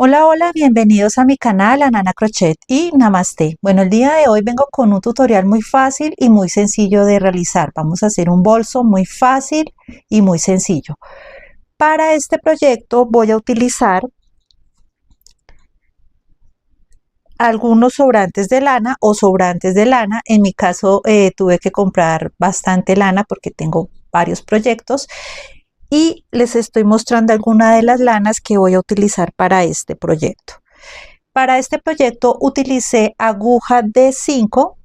Hola, hola, bienvenidos a mi canal Anana Crochet y Namaste. Bueno, el día de hoy vengo con un tutorial muy fácil y muy sencillo de realizar. Vamos a hacer un bolso muy fácil y muy sencillo. Para este proyecto voy a utilizar algunos sobrantes de lana o sobrantes de lana. En mi caso tuve que comprar bastante lana porque tengo varios proyectos y les estoy mostrando algunas de las lanas que voy a utilizar para este proyecto. Para este proyecto utilicé aguja de 5,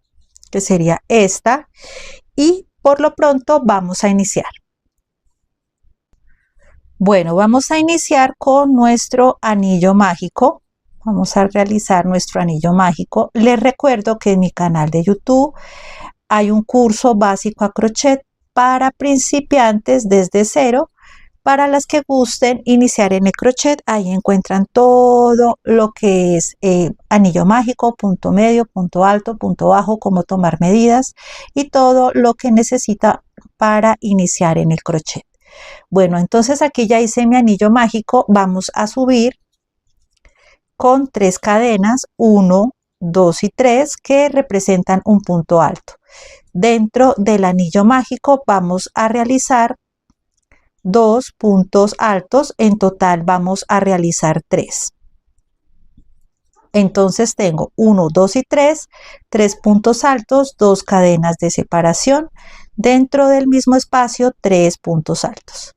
que sería esta, y por lo pronto vamos a iniciar. Bueno, vamos a iniciar con nuestro anillo mágico. Vamos a realizar nuestro anillo mágico. Les recuerdo que en mi canal de YouTube hay un curso básico a crochet para principiantes desde cero. Para las que gusten iniciar en el crochet, ahí encuentran todo lo que es anillo mágico, punto medio, punto alto, punto bajo, cómo tomar medidas y todo lo que necesita para iniciar en el crochet. Bueno, entonces aquí ya hice mi anillo mágico. Vamos a subir con 3 cadenas, 1, 2 y 3, que representan un punto alto. Dentro del anillo mágico vamos a realizar 2 puntos altos. En total vamos a realizar 3. Entonces tengo 1, 2 y 3 puntos altos, 2 cadenas de separación. Dentro del mismo espacio, 3 puntos altos.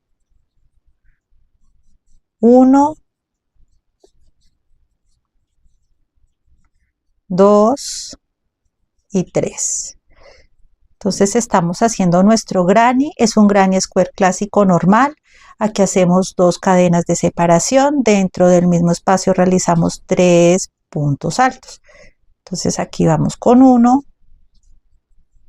1, 2 y 3. Entonces estamos haciendo nuestro granny. Es un granny square clásico normal. Aquí hacemos 2 cadenas de separación. Dentro del mismo espacio realizamos 3 puntos altos. Entonces aquí vamos con 1,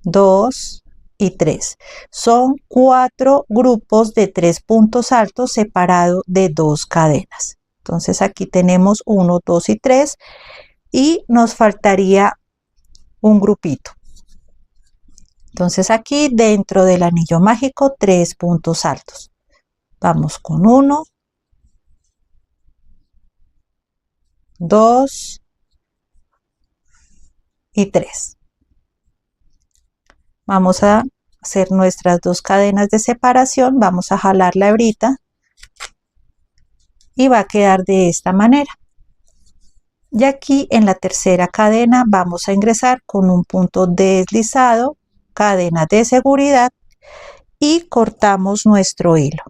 2 y 3. Son 4 grupos de 3 puntos altos separados de 2 cadenas. Entonces aquí tenemos 1, 2 y 3 y nos faltaría un grupito. Entonces aquí dentro del anillo mágico 3 puntos altos. Vamos con 1, 2 y 3. Vamos a hacer nuestras 2 cadenas de separación. Vamos a jalar la hebrita y va a quedar de esta manera. Y aquí en la tercera cadena vamos a ingresar con un punto deslizado, cadena de seguridad y cortamos nuestro hilo.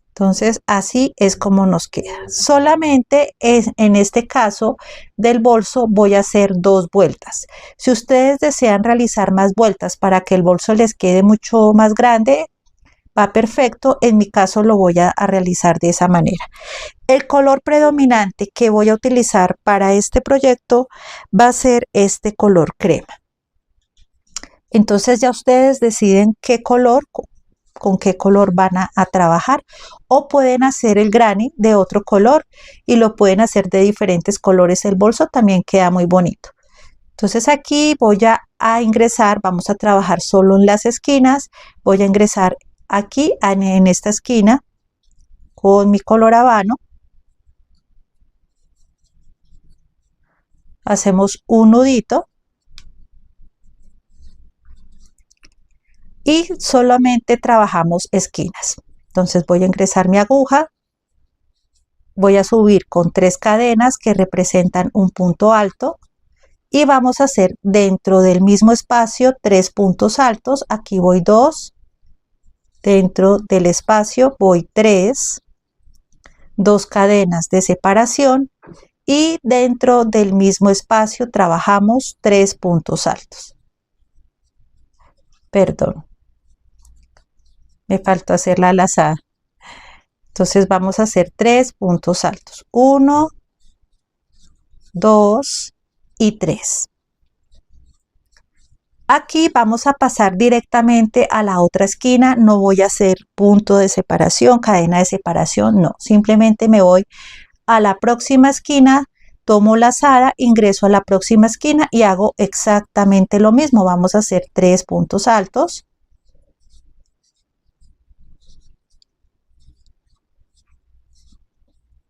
Entonces así es como nos queda. Solamente en este caso del bolso voy a hacer 2 vueltas. Si ustedes desean realizar más vueltas para que el bolso les quede mucho más grande, va perfecto. En mi caso lo voy a realizar de esa manera. El color predominante que voy a utilizar para este proyecto va a ser este color crema. Entonces ya ustedes deciden qué color, con qué color van a trabajar, o pueden hacer el granny de otro color y lo pueden hacer de diferentes colores. El bolso también queda muy bonito. Entonces aquí voy a ingresar, vamos a trabajar solo en las esquinas. Voy a ingresar aquí en esta esquina con mi color habano. Hacemos un nudito y solamente trabajamos esquinas. Entonces voy a ingresar mi aguja, voy a subir con 3 cadenas que representan un punto alto y vamos a hacer dentro del mismo espacio 3 puntos altos. Aquí voy 2, dentro del espacio voy 3, 2 cadenas de separación y dentro del mismo espacio trabajamos 3 puntos altos. Perdón, me faltó hacer la lazada. Entonces vamos a hacer 3 puntos altos. 1, 2 y 3. Aquí vamos a pasar directamente a la otra esquina. No voy a hacer punto de separación, cadena de separación, no. Simplemente me voy a la próxima esquina, tomo la lazada, ingreso a la próxima esquina y hago exactamente lo mismo. Vamos a hacer 3 puntos altos.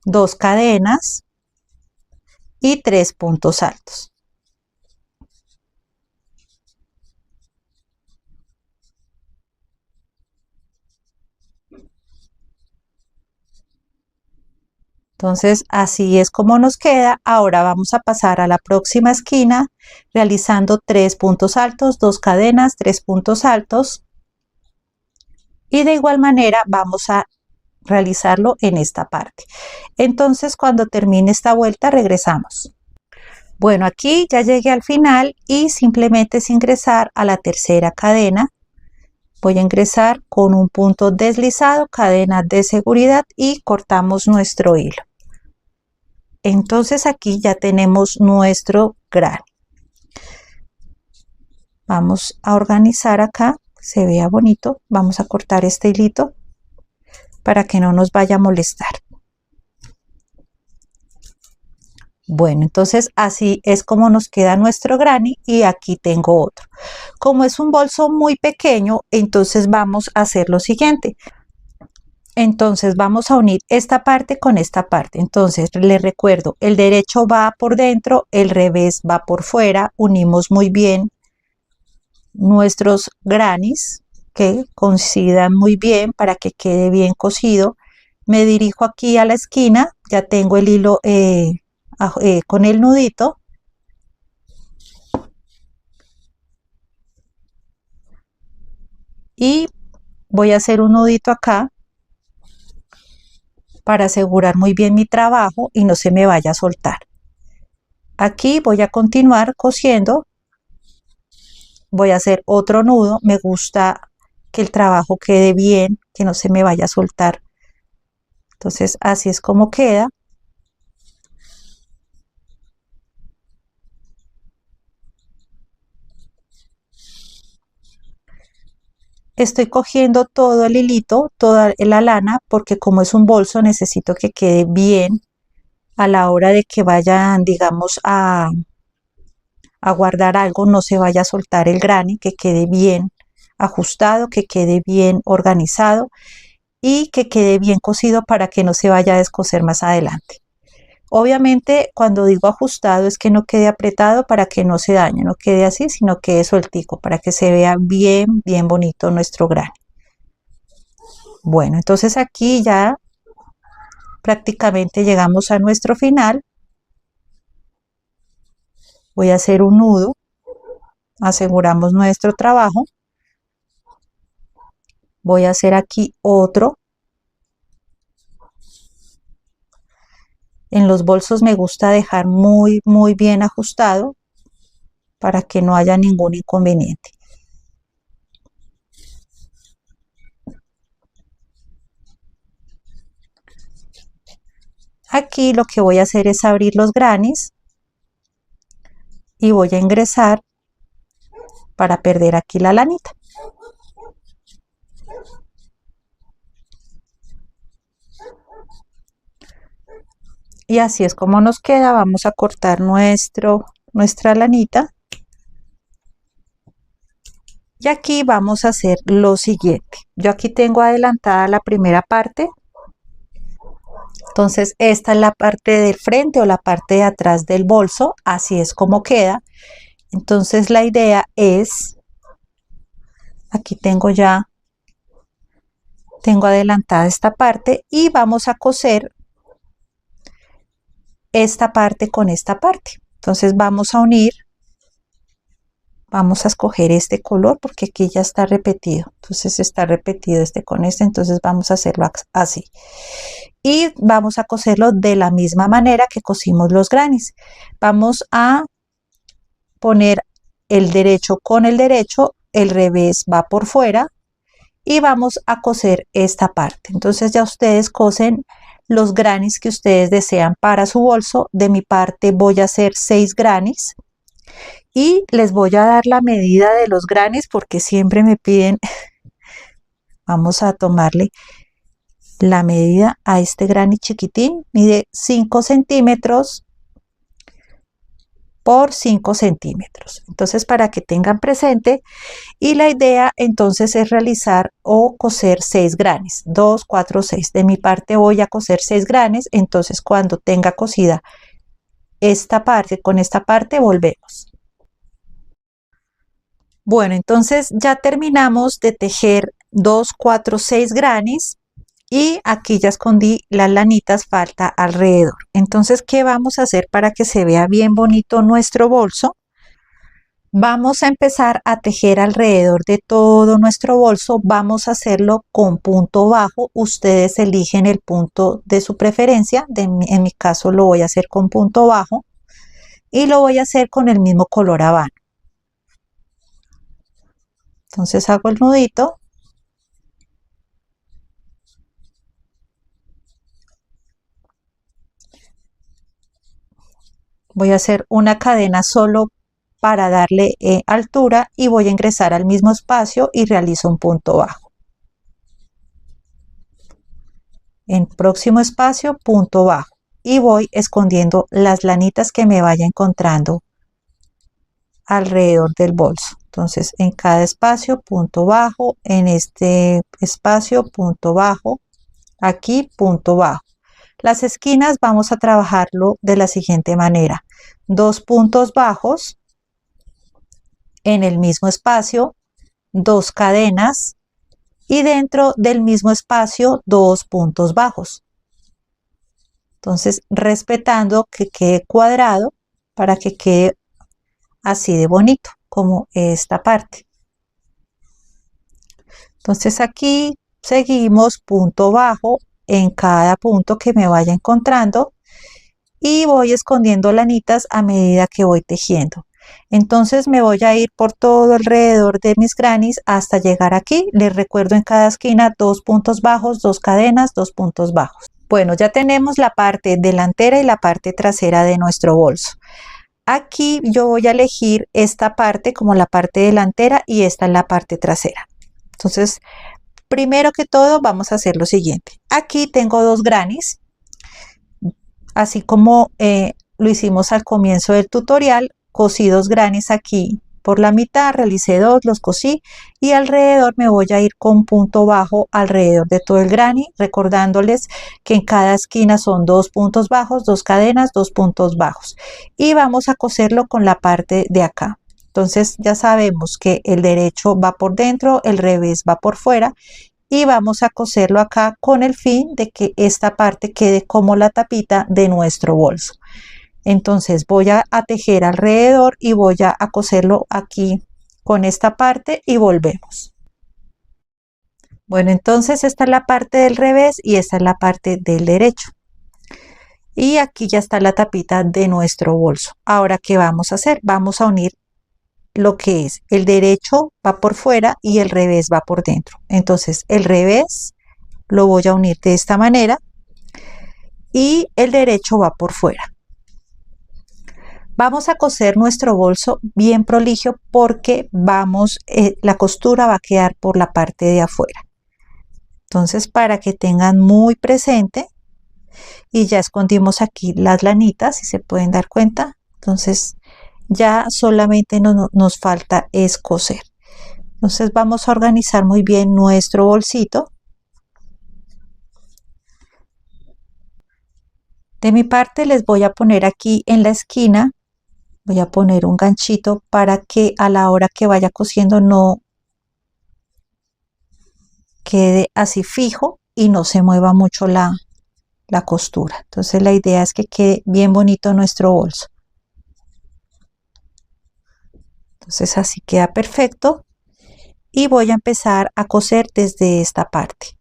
2 cadenas y 3 puntos altos. Entonces así es como nos queda. Ahora vamos a pasar a la próxima esquina realizando 3 puntos altos, 2 cadenas, 3 puntos altos, y de igual manera vamos a realizarlo en esta parte. Entonces cuando termine esta vuelta regresamos. Bueno, aquí ya llegué al final y simplemente es ingresar a la tercera cadena. Voy a ingresar con un punto deslizado, cadena de seguridad, y cortamos nuestro hilo. Entonces aquí ya tenemos nuestro granny. Vamos a organizar acá, se vea bonito. Vamos a cortar este hilito para que no nos vaya a molestar. Bueno, entonces así es como nos queda nuestro granny, y aquí tengo otro. Como es un bolso muy pequeño, entonces vamos a hacer lo siguiente. Entonces vamos a unir esta parte con esta parte. Entonces les recuerdo, el derecho va por dentro, el revés va por fuera. Unimos muy bien nuestros grannies, que coincidan muy bien para que quede bien cosido. Me dirijo aquí a la esquina, ya tengo el hilo con el nudito. Y voy a hacer un nudito acá para asegurar muy bien mi trabajo y no se me vaya a soltar. Aquí voy a continuar cosiendo. Voy a hacer otro nudo. Me gusta que el trabajo quede bien, que no se me vaya a soltar. Entonces así es como queda. Estoy cogiendo todo el hilito, toda la lana, porque como es un bolso necesito que quede bien a la hora de que vayan, digamos, a guardar algo, no se vaya a soltar el granny, que quede bien ajustado, que quede bien organizado y que quede bien cosido para que no se vaya a descoser más adelante. Obviamente cuando digo ajustado es que no quede apretado para que no se dañe, no quede así, sino quede sueltico para que se vea bien bonito nuestro granny. Bueno, entonces aquí ya prácticamente llegamos a nuestro final. Voy a hacer un nudo, aseguramos nuestro trabajo. Voy a hacer aquí otro. En los bolsos me gusta dejar muy bien ajustado para que no haya ningún inconveniente. Aquí lo que voy a hacer es abrir los grannies y voy a ingresar para perder aquí la lanita. Y así es como nos queda. Vamos a cortar nuestra lanita. Y aquí vamos a hacer lo siguiente. Yo aquí tengo adelantada la primera parte. Entonces esta es la parte del frente o la parte de atrás del bolso. Así es como queda. Entonces la idea es, aquí tengo adelantada esta parte y vamos a coser esta parte con esta parte. Entonces vamos a unir, vamos a escoger este color porque aquí ya está repetido. Entonces está repetido este con este, entonces vamos a hacerlo así. Y vamos a coserlo de la misma manera que cosimos los grannies. Vamos a poner el derecho con el derecho, el revés va por fuera y vamos a coser esta parte. Entonces ya ustedes cosen los grannies que ustedes desean para su bolso. De mi parte voy a hacer 6 grannies y les voy a dar la medida de los grannies porque siempre me piden. Vamos a tomarle la medida a este granny chiquitín. Mide 5 centímetros por 5 centímetros. Entonces, para que tengan presente, y la idea entonces es realizar o coser 6 granes, 2, 4, 6. De mi parte voy a coser 6 granes, entonces cuando tenga cosida esta parte, con esta parte volvemos. Bueno, entonces ya terminamos de tejer 2, 4, 6 granes y aquí ya escondí las lanitas, falta alrededor. Entonces, ¿qué vamos a hacer para que se vea bien bonito nuestro bolso? Vamos a empezar a tejer alrededor de todo nuestro bolso. Vamos a hacerlo con punto bajo. Ustedes eligen el punto de su preferencia. En mi caso lo voy a hacer con punto bajo y lo voy a hacer con el mismo color habano. Entonces hago el nudito. Voy a hacer una cadena solo para darle altura y voy a ingresar al mismo espacio y realizo un punto bajo. En próximo espacio, punto bajo, y voy escondiendo las lanitas que me vaya encontrando alrededor del bolso. Entonces, en cada espacio, punto bajo, en este espacio, punto bajo, aquí, punto bajo. Las esquinas vamos a trabajarlo de la siguiente manera: 2 puntos bajos en el mismo espacio, 2 cadenas y dentro del mismo espacio 2 puntos bajos. Entonces, respetando que quede cuadrado para que quede así de bonito como esta parte. Entonces aquí seguimos punto bajo en cada punto que me vaya encontrando y voy escondiendo lanitas a medida que voy tejiendo. Entonces me voy a ir por todo alrededor de mis grannies hasta llegar aquí. Les recuerdo, en cada esquina 2 puntos bajos, 2 cadenas, 2 puntos bajos. Bueno, ya tenemos la parte delantera y la parte trasera de nuestro bolso. Aquí yo voy a elegir esta parte como la parte delantera y esta es la parte trasera. Entonces, primero que todo vamos a hacer lo siguiente. Aquí tengo 2 grannies, así como lo hicimos al comienzo del tutorial. Cosí 2 grannies aquí por la mitad, realicé 2, los cosí y alrededor me voy a ir con punto bajo alrededor de todo el granny, recordándoles que en cada esquina son 2 puntos bajos, 2 cadenas, 2 puntos bajos, y vamos a coserlo con la parte de acá. Entonces ya sabemos que el derecho va por dentro, el revés va por fuera, y vamos a coserlo acá con el fin de que esta parte quede como la tapita de nuestro bolso. Entonces voy a tejer alrededor y voy a coserlo aquí con esta parte y volvemos. Bueno, entonces esta es la parte del revés y esta es la parte del derecho. Y aquí ya está la tapita de nuestro bolso. Ahora, ¿qué vamos a hacer? Vamos a unir lo que es el derecho va por fuera y el revés va por dentro. Entonces el revés lo voy a unir de esta manera y el derecho va por fuera. Vamos a coser nuestro bolso bien prolijo porque la costura va a quedar por la parte de afuera. Entonces, para que tengan muy presente, y ya escondimos aquí las lanitas, si se pueden dar cuenta. Entonces ya solamente nos falta es coser. Entonces vamos a organizar muy bien nuestro bolsito. De mi parte les voy a poner aquí en la esquina, voy a poner un ganchito para que a la hora que vaya cosiendo no quede así fijo y no se mueva mucho la costura. Entonces la idea es que quede bien bonito nuestro bolso. Entonces así queda perfecto y voy a empezar a coser desde esta parte.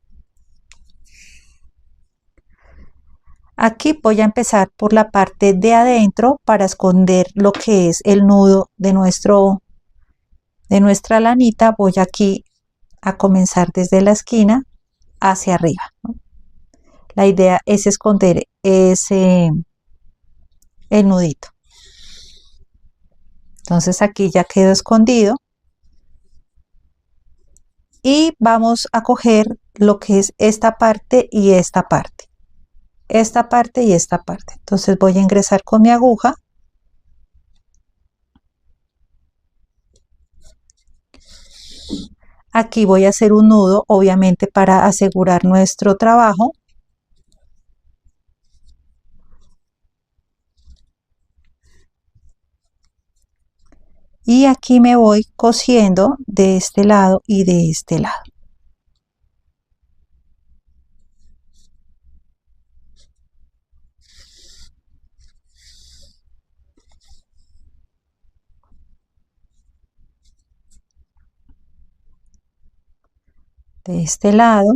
Aquí voy a empezar por la parte de adentro para esconder lo que es el nudo de nuestra lanita. Voy aquí a comenzar desde la esquina hacia arriba, ¿no? La idea es esconder el nudito. Entonces aquí ya quedó escondido y vamos a coger lo que es esta parte y esta parte. Esta parte y esta parte. Entonces voy a ingresar con mi aguja Aquí voy a hacer un nudo, obviamente para asegurar nuestro trabajo. Y aquí me voy cosiendo de este lado y de este lado. De este lado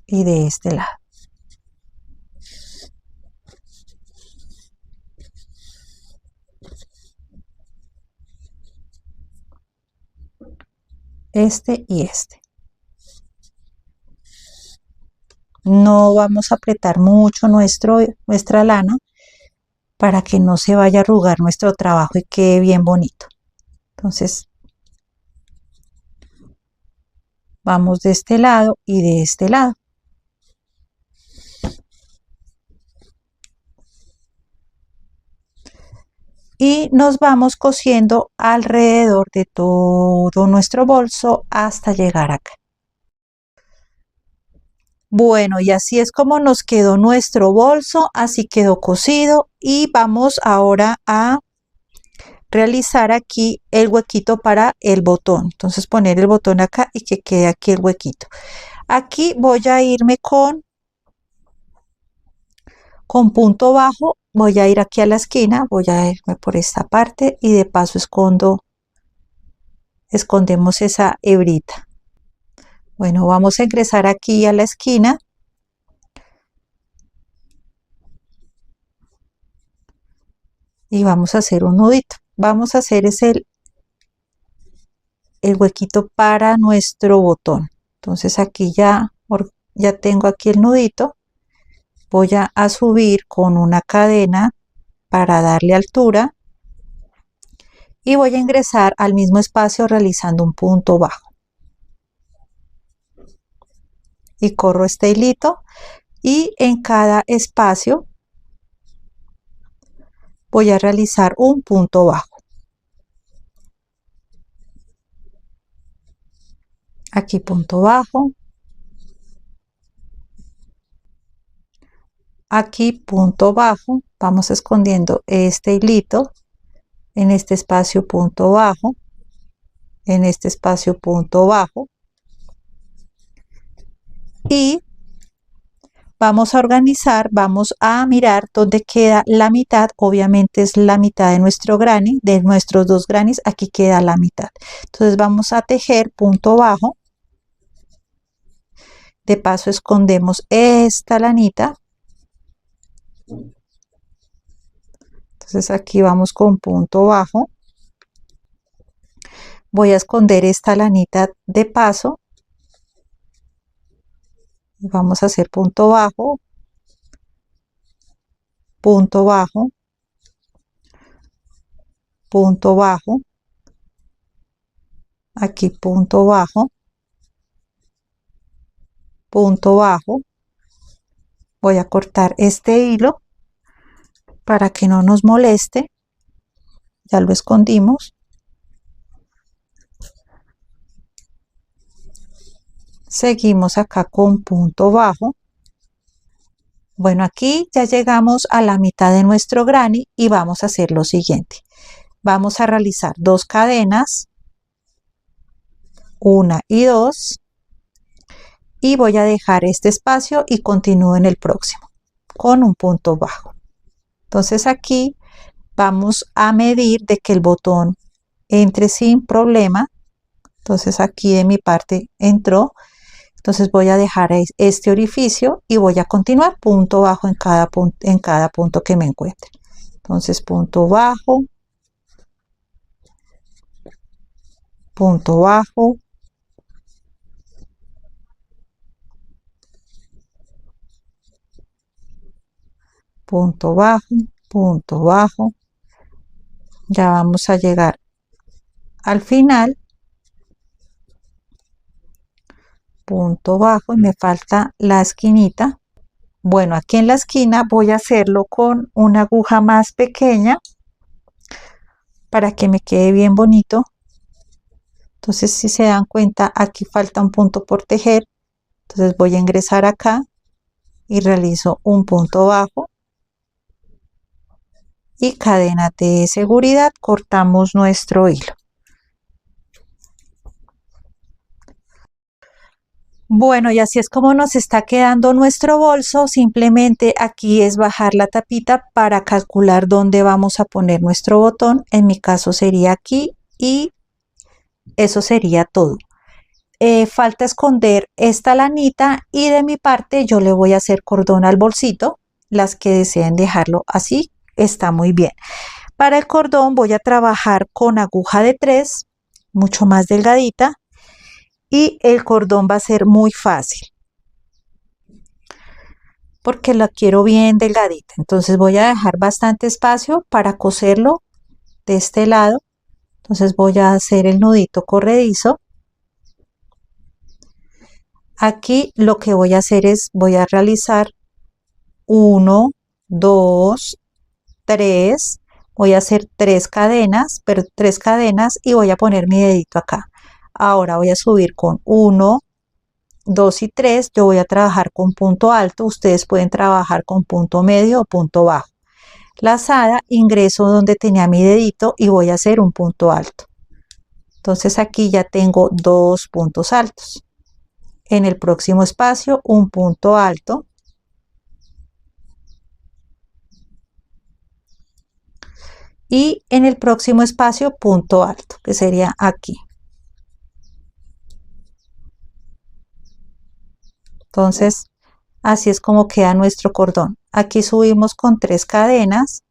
y de este lado. Este y este. No vamos a apretar mucho nuestra lana para que no se vaya a arrugar nuestro trabajo y quede bien bonito. Entonces vamos de este lado y de este lado. Y nos vamos cosiendo alrededor de todo nuestro bolso hasta llegar acá. Bueno, y así es como nos quedó nuestro bolso, así quedó cosido, y vamos ahora a realizar aquí el huequito para el botón. Entonces poner el botón acá y que quede aquí el huequito. Aquí voy a irme con punto bajo, voy a ir aquí a la esquina, voy a irme por esta parte y de paso escondemos esa hebrita. Bueno, vamos a ingresar aquí a la esquina y vamos a hacer un nudito. Vamos a hacer el huequito para nuestro botón. Entonces aquí ya tengo aquí el nudito. Voy a subir con una cadena para darle altura y voy a ingresar al mismo espacio realizando un punto bajo. Y corro este hilito y en cada espacio voy a realizar un punto bajo. Aquí punto bajo. Aquí punto bajo. Vamos escondiendo este hilito. En este espacio punto bajo. En este espacio punto bajo. Y vamos a organizar, vamos a mirar dónde queda la mitad. Obviamente es la mitad de nuestro granny, de nuestros dos grannies, aquí queda la mitad. Entonces vamos a tejer punto bajo. De paso escondemos esta lanita. Entonces aquí vamos con punto bajo. Voy a esconder esta lanita de paso. Vamos a hacer punto bajo, punto bajo, punto bajo, aquí punto bajo, punto bajo. Voy a cortar este hilo para que no nos moleste. Ya lo escondimos. Seguimos acá con punto bajo. Bueno, aquí ya llegamos a la mitad de nuestro granny y vamos a hacer lo siguiente. Vamos a realizar 2 cadenas, 1 y 2, y voy a dejar este espacio y continúo en el próximo con un punto bajo. Entonces aquí vamos a medir de que el botón entre sin problema. Entonces aquí de mi parte entró. Entonces voy a dejar este orificio y voy a continuar punto bajo en cada punto que me encuentre. Entonces punto bajo, punto bajo, punto bajo, punto bajo. Ya vamos a llegar al final. Punto bajo y me falta la esquinita. Bueno, aquí en la esquina voy a hacerlo con una aguja más pequeña para que me quede bien bonito. Entonces, si se dan cuenta, aquí falta un punto por tejer. Entonces voy a ingresar acá y realizo un punto bajo y cadena de seguridad, cortamos nuestro hilo. Bueno, y así es como nos está quedando nuestro bolso. Simplemente aquí es bajar la tapita para calcular dónde vamos a poner nuestro botón. En mi caso sería aquí y eso sería todo. Falta esconder esta lanita y de mi parte yo le voy a hacer cordón al bolsito. Las que deseen dejarlo así está muy bien. Para el cordón voy a trabajar con aguja de 3, mucho más delgadita, y el cordón va a ser muy fácil porque la quiero bien delgadita. Entonces voy a dejar bastante espacio para coserlo de este lado. Entonces voy a hacer el nudito corredizo. Aquí lo que voy a hacer es, voy a realizar 1, 2, 3, voy a hacer 3 cadenas, pero 3 cadenas y voy a poner mi dedito acá. Ahora voy a subir con 1, 2 y 3, yo voy a trabajar con punto alto, ustedes pueden trabajar con punto medio o punto bajo. Lazada, ingreso donde tenía mi dedito y voy a hacer un punto alto. Entonces aquí ya tengo 2 puntos altos. En el próximo espacio un punto alto y en el próximo espacio punto alto, que sería aquí. Entonces así es como queda nuestro cordón. Aquí subimos con 3 cadenas.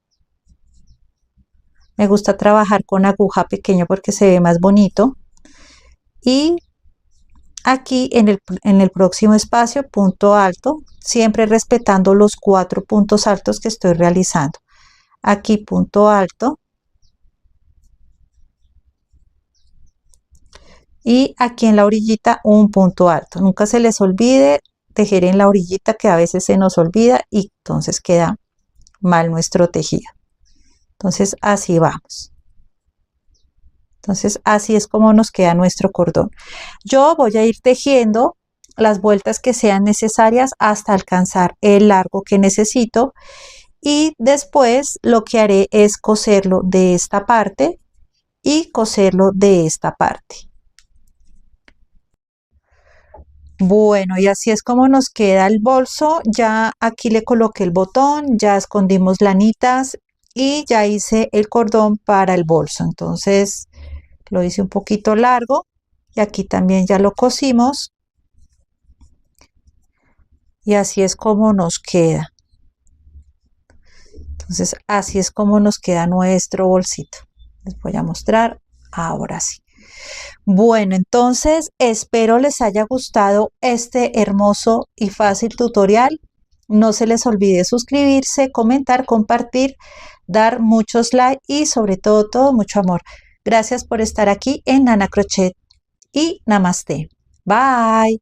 Me gusta trabajar con aguja pequeña porque se ve más bonito. Y aquí en el próximo espacio punto alto, siempre respetando los 4 puntos altos que estoy realizando. Aquí punto alto y aquí en la orillita un punto alto. Nunca se les olvide tejer en la orillita, que a veces se nos olvida y entonces queda mal nuestro tejido. Entonces así vamos. Entonces así es como nos queda nuestro cordón. Yo voy a ir tejiendo las vueltas que sean necesarias hasta alcanzar el largo que necesito y después lo que haré es coserlo de esta parte y coserlo de esta parte. Bueno, y así es como nos queda el bolso. Ya aquí le coloqué el botón, ya escondimos lanitas y ya hice el cordón para el bolso. Entonces lo hice un poquito largo y aquí también ya lo cosimos y así es como nos queda. Entonces así es como nos queda nuestro bolsito. Les voy a mostrar ahora sí. Bueno, entonces espero les haya gustado este hermoso y fácil tutorial. No se les olvide suscribirse, comentar, compartir, dar muchos likes y sobre todo mucho amor. Gracias por estar aquí en Nana Crochet y Namaste. Bye.